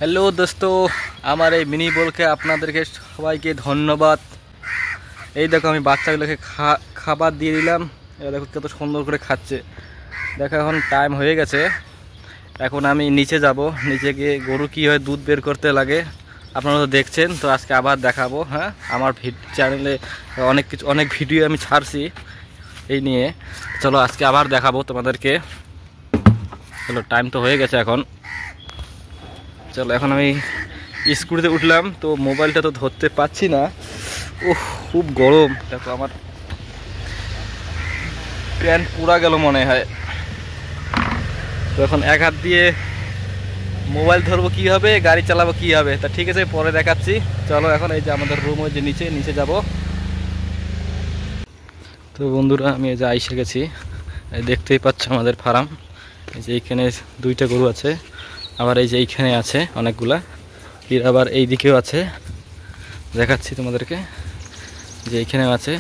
Hello দোস্ত, আমার এই মিনি বলকে আপনাদেরকে সবাইকে ধন্যবাদ। এই দেখো আমি বাচ্চাগুলোকে খাবার দিয়ে দিলাম। এবার দেখো কত সুন্দর করে খাচ্ছে। দেখো এখন টাইম হয়ে গেছে, এখন আমি নিচে যাব। নিচে গিয়ে গরু কীভাবে দুধ বের করতে লাগে আপনারা তো দেখছেন, তো আজকে আবার দেখাবো। হ্যাঁ, আমার চ্যানেলে অনেক ভিডিও আমি ছাড়ছি এই নিয়ে। চলো আজকে আবার দেখাবো তোমাদেরকে। চলো, টাইম তো হয়ে গেছে এখন। চলো এখন আমি স্কুটিতে উঠলাম, তো মোবাইলটা তো ধরতে পারছি না। ওহ, খুব গরম। দেখো আমার প্যান্ট পুরা গেল মনে হয়। তো এখন এক হাত দিয়ে মোবাইল ধরবো কীভাবে, গাড়ি চালাবো কীভাবে, তা ঠিক আছে পরে দেখাচ্ছি। চলো এখন এই যে আমাদের রুম, ওই যে নিচে যাব। তো বন্ধুরা আমি এই যে আইসে গেছি। দেখতেই পাচ্ছ আমাদের ফার্ম। এই যে এইখানে 2টা গরু আছে, আবার এই যে এইখানে আছে অনেকগুলা, ফির আবার এই দিকেও আছে। দেখাচ্ছি তোমাদেরকে যে এইখানেও আছে।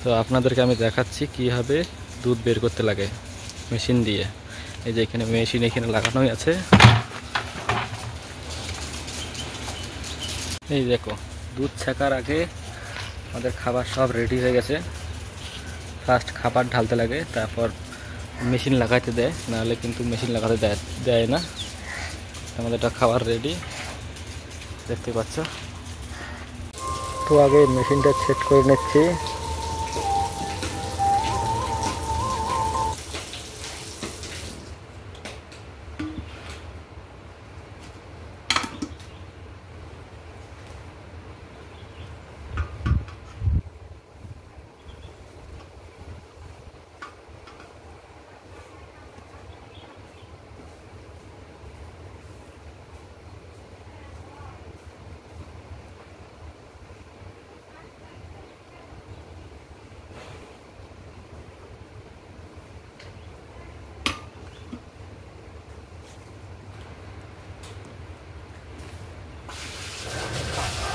তো আপনাদেরকে আমি দেখাচ্ছি কীভাবে দুধ বের করতে লাগে মেশিন দিয়ে। এই যে এখানে মেশিন এখানে লাগানোই আছে। এই দেখো, দুধ ছাকার আগে আমাদের খাবার সব রেডি হয়ে গেছে। ফার্স্ট খাবার ঢালতে লাগে, তারপর মেশিন লাগাইতে দেয়, নাহলে কিন্তু মেশিন লাগাতে দেয় না। আমাদেরটা খাবার রেডি, দেখতে পাচ্ছ। তো আগে মেশিনটা সেট করে নিচ্ছি।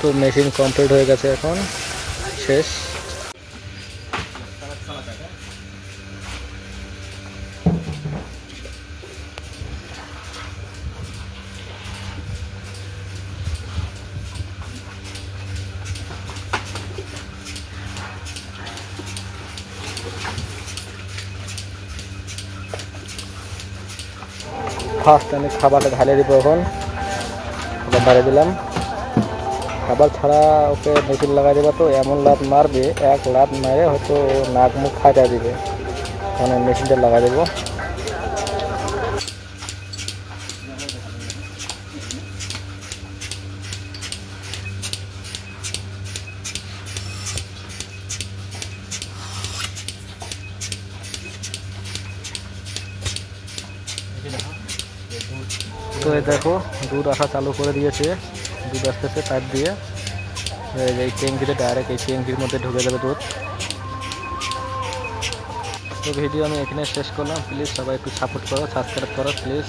তো মেশিন কমপ্লিট হয়ে গেছে, এখন শেষ। ফার্স্ট আমি খাবারটা ঢালে দিব। এখন খাবার ঢালে দিলাম। খাবার ছাড়া ওকে মেশিন লাগাই দেবা, তো এমন লাত মারবে, এক লাত মেরে হয়তো নাক মুখ ফাটা দিবে। মানে মেশিনটা লাগাই দেবো। তো এই দেখো দুধ আসা চালু করে দিয়েছে, দুধ আসতেছে পাইপ দিয়ে। এই ট্যাঙ্কিতে ডাইরেক্ট এই ট্যাঙ্কির মধ্যে ঢুকে যাবে দুধ। তো ভিডিও আমি এখানে শেষ করলাম। প্লিজ সবাই একটু সাপোর্ট করো, সাবস্ক্রাইব করো প্লিজ।